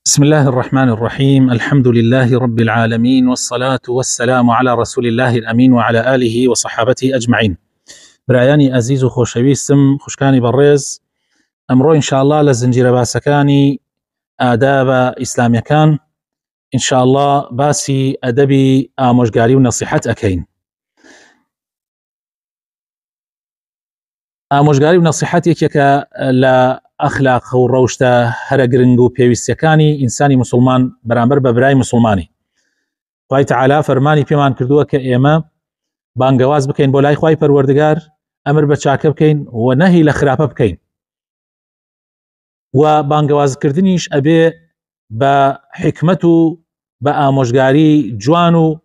بسم الله الرحمن الرحيم. الحمد لله رب العالمين، والصلاة والسلام على رسول الله الأمين وعلى آله وصحابته أجمعين. برایانی عزیز و خۆشەویستم، خوشکانی بەڕێز، ئەمڕۆ ئینشاءالله لە زنجیرە باسەکانی ئاداب ئیسلامیەکان ئینشاءالله باسی ئەدەبی ئامۆژگاری و نەسیحەت ئەکەین. ئامۆژگاری و نەسیحەت یەکێکە لە ئەخلاق و ڕەوشتە هەرە گرنگ و پێویستیەکانی ئینسانی مسلمان بەرامبەر بە برای مسلمانی. خوای تەعالا فەرمانی پێمان کردووە کە ئێمە بانگەواز بکەین بۆ لای خوای پەروەردگار، ئەمر بە چاکە بکەین و نەهی لە خراپە بکەین، و بانگەوازکردنیش ئەبێ بە حکمت و بە ئامۆژگاری جوان و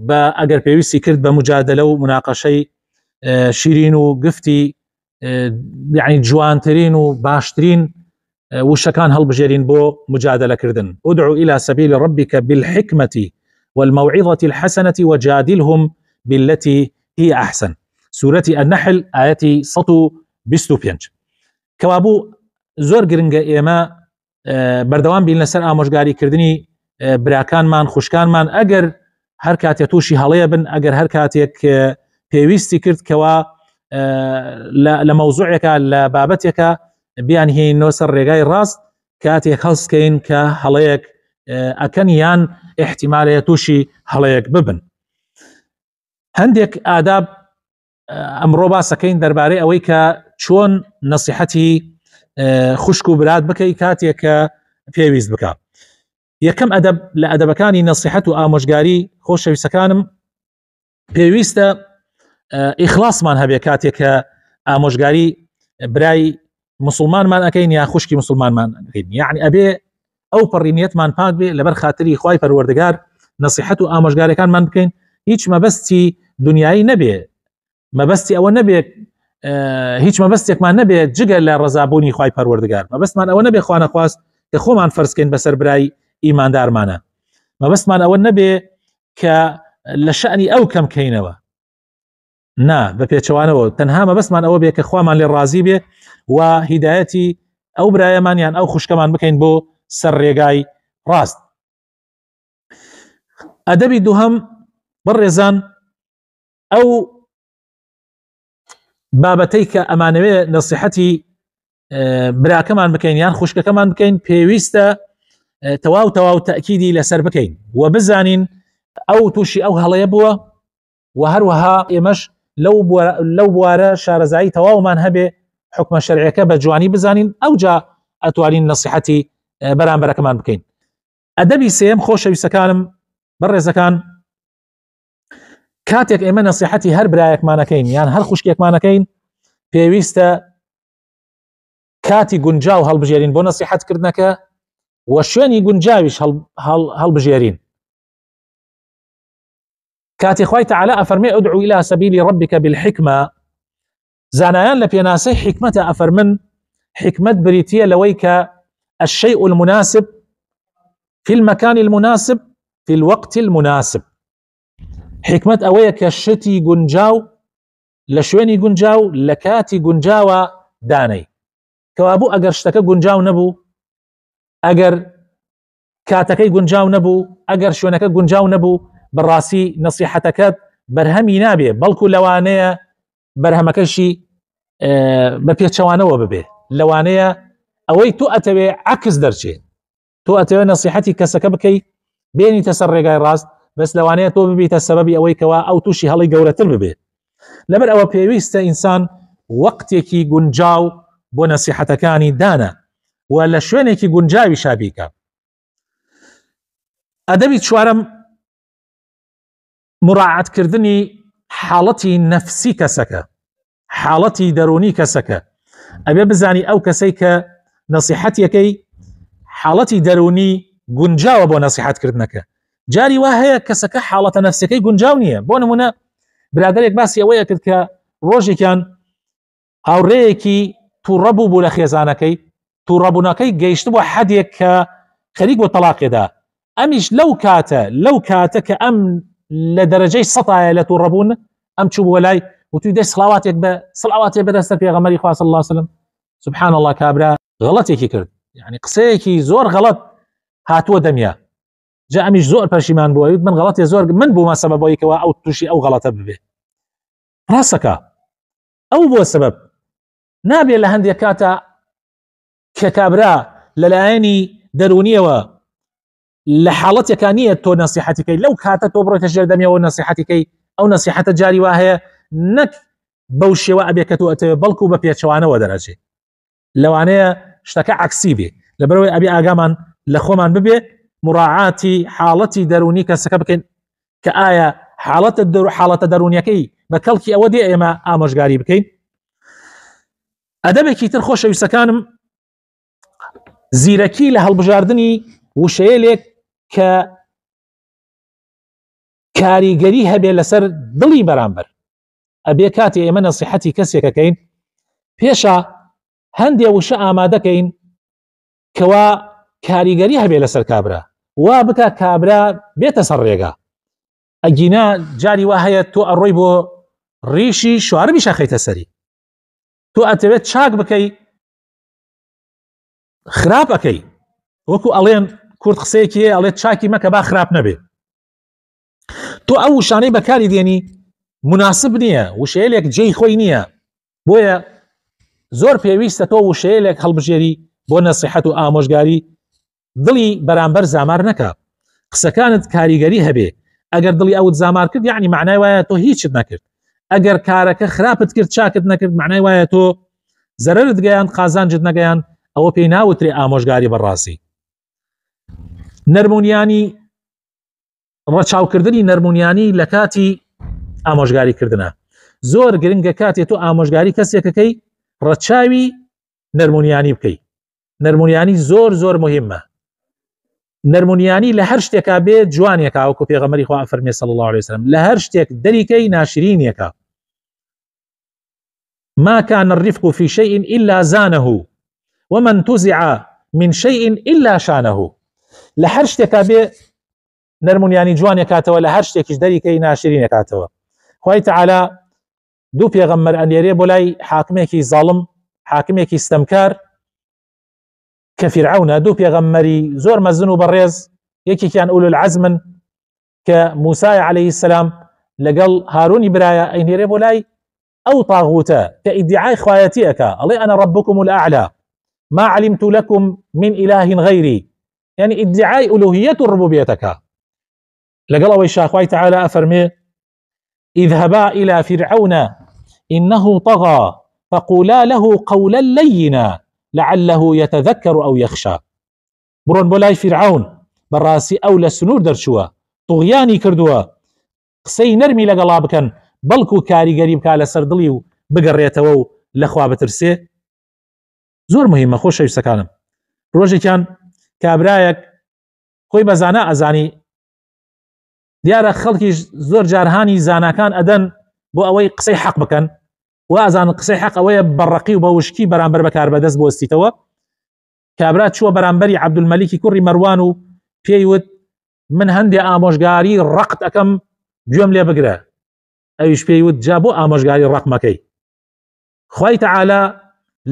بە ئەگەر پێویستی کرد بە مجادلە و مناقەشەی شیرین و گفتی یعنی جوانترین و باشترین وشەکان هەڵبژێرین بۆ مجادلەکردن. ادعو إلى سبيل ربك بالحكمة والموعظة الحسنة وجادلهم بالتي هي أحسن. سورة النحل آية 125. کەوابوو زۆر گرنگە ئێمە بەردەوام بین لەسەر ئامۆژگاریکردنی براکانمان، خوشکانمان، ئەگەر هەر کاتێک تووشی هەڵەیە بن، ئەگەر هەر کاتێک پێویستی کرد کەوا لە مەوزوعێکە لە بابەتێکە بیان هێنەوە سەر ڕێگای ڕاست، کاتێک هەڵسکەین کە هەڵەیەک ئەکەن یان احتیمالەیە تووشی هەڵەیەک ببن. هەندێک ئاداب ئەمڕۆ باسەکەین دەربارەی ئەوەی کە چۆن نەسیحەتی خوشک و برات بکەی کاتێک کە پێویست بکە. یەکەم ئەدەب لە ئەدەبەکانی نەسیحەت و ئامۆژگاری خۆشەویستەکانم پێویستە ئیخلاسمان هەبێ کاتێک کە ئامۆژگاری برای مسلمانمان ئەکەین یا خوشکی مسلمانمان ئەکەین، یعنی ئەبێ ئەو پەڕینیەتمان پاک بێ لەبەر خاتری خوای پەروەردگار نەسیحەت و ئامۆژگاریەکانمان بکەین، هیچ مەبەستی دنیایی نەبێ، مەبەستی ئەوە نەبێ، هیچ مەبەستێکمان نەبێ جگە لە ڕەزابوونی خوای پەروەردگار، مەبەستمان ئەوە نەبێ خوا نەخواست کە خۆمان فەرزکەین بەسەر برای ئیماندارمانە، مەبەستمان ئەوە نەبێ کە لە شەئنی ئەو کەم کەینەوە، نا بە پێچەوانەوە، تەنها مەبەستمان ئەوە بێ کە خوامان لێ ڕازی بێ و هیدایەتی ئەو برایەمان یان ئەو خوشکەمان بکەین بۆ سەر ڕێگای ڕاست. ئەدەبی دووهەم بەڕێزان ئەو بابەتەی کە ئەمانەوێ نەسیحەتی براکەمان بکەین یان خوشکەکەمان بکەین پێویستە تەواو تەئکیدی لەسەر بکەین و بزانین ئەو تووشی ئەو هەڵەیە بووە و هەروەها ئێمەش لەو بوارە شارەزایی تەواومان هەبێ حکمە شەرعیەکە بە جوانی بزانین، ئەوجا ئەتوانین نەسیحەتی بەرامبەرەکەمان بکەین. ئەدەبی سێم خۆشەویستەکانم بەڕێزەکان، کاتێک ئێمە نەسیحەتی هەر برایەکمانەکەین یان هەر خوشکێکمانەکەین پێویستە کاتی گونجاو هەڵبژێرین بۆ نەسیحەتکردنەکە و شوێنی گونجاویش هەڵبژێرین. کاتی خوای تەعالا ئەفەرمێ ادعو إلى سبيل ربك بالحكمة، زانایان لە پێناسەی حکمەتە ئەفەرمن حکمت بریتیە لەوەی کە الشيء المناسب في المكان المناسب في الوقت المناسب. حکمت ئەوەیە کە شتی گونجاو لە شوێنی گونجاو لە کاتی گونجاوە دانەی، کەوابوو ئەگەر شتەکە گونجاو نەبوو، ئەگەر کاتەکەی گونجاو نەبوو، ئەگەر شوێنەکە گونجاو نەبوو، بەڕاستی نەسیحەتەکەت بەرهەمی نابێ، بەڵکو لەوانەیە بەرهەمەکەشی بە پێچەوانەوە ببێ، لەوانەیە ئەوەی تۆ ئەتەوێ عکس دەرچێ، تۆ ئەتەوێ نەسیحەتی کەسەکە بکەی بێنیتە سەر ڕێگای ڕاست، بەس لەوانەیە تۆ ببیتە سەبەبی ئەوەی کەوا ئەو تووشی هەڵی گەورەتر ببێ. لەبەر ئەوە پێویستە ئینسان وەقتێکی گونجاو بۆ نەسیحەتەکانی دانە و لە شوێنێکی گونجاوی شابیکە. ئەدەبی چوارەم مراعاتکردنی حاڵەتی نەفسی کەسەکە، حاڵەتی دەرونی کەسەکە. ئەبێ بزانی ئەو کەسەی کە نەسیحەتیەکەی حاڵەتی دەرونی گونجاوە بۆ نەسیحەتکردنەکە. جاری وا هەیە کەسەکە حاڵەتە نەفسەکەی گونجاو نییە. بۆ نمونە برادەرێک باسی ئەوەیە کرد کە ڕۆژێکیان هاوڕێیەکی تووڕە بوو لە خێزانەکەی، تووڕەبوونەکەی گەیشت بۆ حەدێک کە خەریک بۆ تەلاقێدا، ئەمیش لەو کاتە کە ئەم لە دەرەجەی سەتایە لە تووڕەبوون، ئەم چوو بۆ لای وتوی دەی سڵاواتێک بەدەستە پێغەمبەری خوا صلی الله علیه وسلم. سبحان الله، کابرا غەڵەتێکی کرد، یعنی قسەیەکی زۆر غەڵەت هاتووە دەمیا جا ئەمیش زۆر پەشیمان بووە من غەڵەتێ زۆر من بوومە سەبەبەوەیکەوە ئەو تووشی ئەو غەڵەتە ببێ ڕاستەکە ئەو بۆ سەبەب نابێت لە هەندێک کاتە کە کابرا لەلایەنی دەرونیەوە لە حاڵەتێکا نییە تۆ نەسیحەتیکەی لەو کاتە تۆ بڕۆیتە ژێر دەمیەوە نەسیحەتیکەی ئەو نەسیحەتە جاری وا هەیە نەک بەو شێوە ئەبێ کە تۆ ئەتەوێ بەڵکو بە پێچەوانەوە دەرەچێ لەوانەیە شتەکە عەکسی بێ لەبەرەوەی ئەبێ ئاگامان لە خۆمان ببێ مراعاتی حاڵەتی دەرونی کەسەکە بکەین کە ئایا حاڵەتە دەرونیەکەی بە کەڵکی ئەوە دێ ئێمە ئامۆژگاری بکەین. ئەدەبێکی تر خۆشەویستەکانم زیرەکی لە هەڵبژاردننی وشەیەلێک کە کاریگەری هەبێ لەسەر دڵی بەرامبەر ئەبێ کاتی ئێمە نەسیحەتی کەسێکەکەین پێشە هەندێ وشە ئامادەکەین کەوا کاریگەری هەبێ لەسەر کابرا وا بکە کابرا بێتە سەر ڕێگا ئەگینا جاری وا هەیە تۆ ئەڕۆی بۆ ڕیشی شوارمیشە خەیتە سەری تۆ ئەتەوێت چاک بکەی خراپ ئەەکەی وەکو ئەڵێن کورد قسەیەکی ئەڵێت چاکی مەکە با خراپ نەبێ تۆ ئەو وشانەی بەکاری دێنی مناسب نییە وشەیەلێک جێی خۆی نییە بۆیە زۆر پێویستە تۆ وشەیەلێک هەڵبژێری بۆ نەسیحەت و ئامۆژگاری دڵی بەرامبەر زامار نەکە قسەکانت کاریگەری هەبێ ئەگەر دڵی ئەوت زامار کرد یعنی معنای وایە تۆ هیچت نەکرد ئەگەر کارەکە خراپت کرد چاکت نەکرد معنای وایە تۆ زەرەرت گەیان قازانجت نەگەیان ئەوە پێی ناوترێ ئامۆژگاری بەڕاستی. نەرمونیانی ڕەچاوکردنی نەرمونیانی لە کاتی ئامۆژگاریکردنە زۆر گرنگە کاتێ تۆ ئامۆژگاری کەسێکەکەی ڕەچاوی نەرمونیانی بکەیت نەرمونیانی زۆر زۆر مهمە نەرمونیانی لە هەر شتێکا بێ جوانێکا وەکو پێغەمبەری خوا فەرمێ صلی الله عليه وسلم لە هەر شتێک دەریکەی ناشرینێکە ما كان الرفق في شيء إلا زانه ومن تزع من شيء إلا شانه لە هەر شتێکا بێ نەرمونیانی جوانێکاتەوە لە هەر شتێکیش دەریکەی ناشرینێکاتەوە. خوای تەعالی دوو پێغەمبەر ئەنێرێ بۆ لای حاکمێکی زاڵم حاکمێکی ستەمکار کە فیرعەونە دوو پێغەمبەری زۆر مەزن و بەڕێز یەکێکیان ئولو العەزمن کە موسای عەلەیهی السەلام لەگەڵ هارونی برایە ئەینێرێ بۆ لای ئەو تاغوتە کە ئیدعای خوایەتی ئەکا ئەڵێ ئەنا ربكم الأعلى ما علمت لكم من إله غيري يعني ادعاء ألوهية الربوبيتك لقال أوي شاخواي تعالى أفرمي اذهبا إلى فرعون إنه طغى فقولا له قولا لينا لعله يتذكر أو يخشى برون بولاي فرعون براسي أولى سنور درشوا طغياني كردوا قسي نرمي لقلا بكن بلكو كاري قريب كالا سردلي بقريتو لخوا بترسي زور مهمة خوش شيء سكانم روجي كان كابرايك خوي بزانا أزاني دیارە خەڵکی زۆر جارهانی زاناکان ئەدەن بۆ ئەوەی قسەی حەق بکەن و ئازان قسەی حەق ئەوەیە بەڕقی و بە وشکی بەرامبەر بەکار بەدەست بۆستیتەوە کابرا چووە بەرامبەری عەبدولمەلیکی کوڕی مەروان و پێیوت من هەندێ ئامۆژگاری ڕقت ئەەکەم گوێم لێ بگرە ئەویش پێیوت جا بۆ ئامۆژگاری ڕق مەکەی خوای تەعالی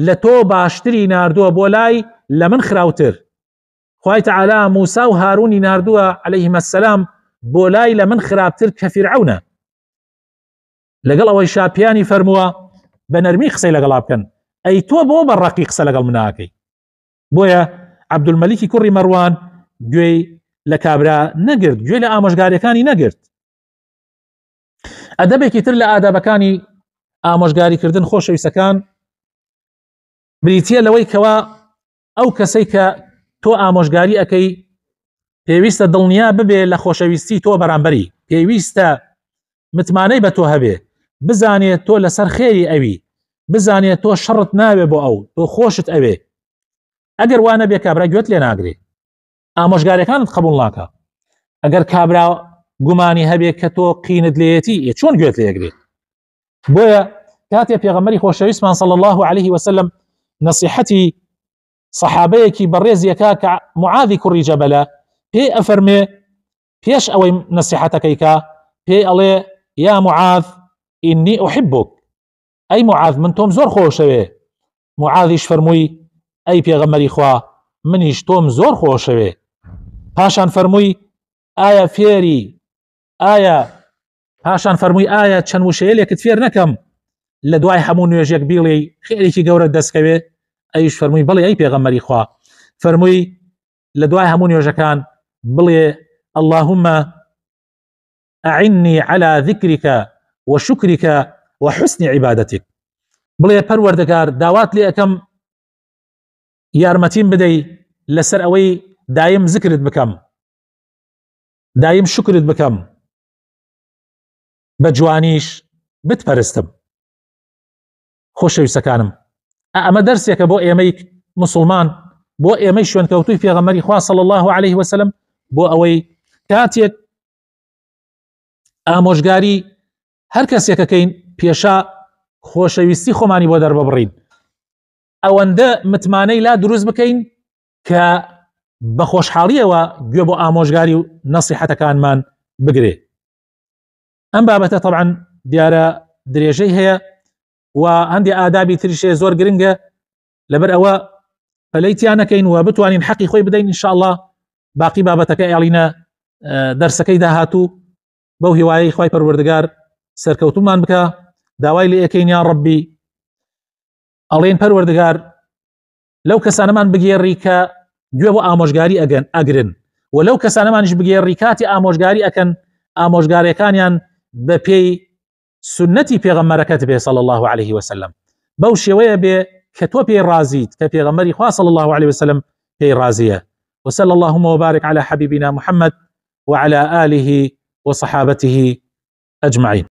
لە تۆ باشتری ناردووە بۆ لای لە من خراوتر خوای تەعالی موسا و هارونی ناردووە عەلەیهیمە السەلام بۆ لای لە من خراپتر کە فیرعەونە لەگەڵ ئەوەی شاپیانی فەرمووە بە نەرمی قسەی لەگەڵا بکەن ئەی تۆ بۆ بەڕقی قسە لەگەڵ مناکەی بۆیە عەبدولمەلیکی کوڕی مەروان گوێی لە کابرا نەگرت گوێ لە ئامۆژگاریەکانی نەگرت. ئەدەبێکی تر لە ئادابەکانی ئامۆژگاریکردن خۆشەویستەکان بریتیە لەوەی کەوا ئەو کەسەی کە تۆ ئامۆژگاری ئەەکەی پێویستە دڵنیا ببێ لە خۆشەویستی تۆ بەرامبەری پێویستە متمانەی بە تۆ هەبێ بزانێت تۆ لەسەر خێری ئەوی بزانێت تۆ شەڕت ناوێ بۆ ئەو تۆ خۆشت ئەوێ ئەگەر وانە بێ کابرا گوێت لێ ناگرێ ئامۆژگاریەکانت قبول ناکە ئەگەر کابرا گومانی هەبێ کە تۆ قینت لێتی چۆن گوێت لێگرێت. بۆیە کاتێ پێغەمبەری خۆشەویستمان صلی الله عليه وسلم نصیحەتی سەحابەیەکی بەڕێزیەکە کە معاذی کوڕی جەبەلە پێی ئەفەرمێ پێش ئەوەی نەسیحەتەکەیکا پێی ئەڵێ یا معاذ ئینی ئوحبک ئەی معاذ من تۆم زۆر خۆشەوێ معاذیش فەرمووی ئەی پێغەمبەری خوا منیش تۆم زۆر خۆشەوێ پاشان فەرمووی ئایا فێری پاشان فەرمووی ئایا چەند وشەیەلێکت فێر نەکەم لە دوای هەموو نوێژێک بیڵێ خێرێکی گەورە دەستکەوێ؟ ئەویش فەرمووی بەڵێ ئەی پێغەمبەری خوا. فەرمووی لە دوای هەموو نوێژەکان بڵێ اللهم أعني على ذكرك وشكرك وحسن عبادتك. بڵێ پەروەردگار داوات لێ ئەەکەم یارمەتیم بدەی لەسەر ئەوەی دایم ذکرت بکەم، دایم شکرت بکەم، بە جوانیش بتپەرستم. خۆشەویستەکانم، ئەمە دەرسێکە بۆ ئێمەی مسلمان، بۆ ئێمەی شوێنکەوتووی پێغەمبەری خوا صلی الله عليه وسلم، بۆ ئەوەی کاتێک ئامۆژگاری هەر کەسێکەکەین پێشا خۆشەویستی خۆمانی بۆ دەرببڕین، ئەوەندە متمانەی لا دروست بکەین کە بە خۆشحاڵیەوە گوێ بۆ ئامۆژگاری و نەسیحەتەکانمان بگرێ. ئەم بابەتە طبعا دیارە درێژەی هەیە و هەندی ئادابی تریشێ زۆر گرنگە، لەبەر ئەوە پەلەیتیان نەکەین و بتوانین حەقی خۆی بدەین. ئینشاءالله باقی بابەتەکە ئێڵینە دەرسەکەی داهاتوو، بەو هیوایەی خوای پەروەردگار سەرکەوتومان بکە. داوای لێ ئەەکەین یا ڕەبی، ئەڵێن پەروەردگار لەو کەسانەمان بگێڕی کە گوێ بۆ ئامۆژگاری ئەگرن، و لەو کەسانەمانیش بگێڕی کاتی ئامۆژگاری ئەکەن ئامۆژگاریەکانیان بە پێی سنەتی پێغەمبەرەکەت بێ صلی الله عليه وسلم، بەو شێوەیە بێ کە تۆ پێی رازیت، کە پێغەمبەری خوا صلی الله عليه وسلم پێی رازیە. وصلى اللهم وبارك على حبيبنا محمد وعلى آله وصحابته أجمعين.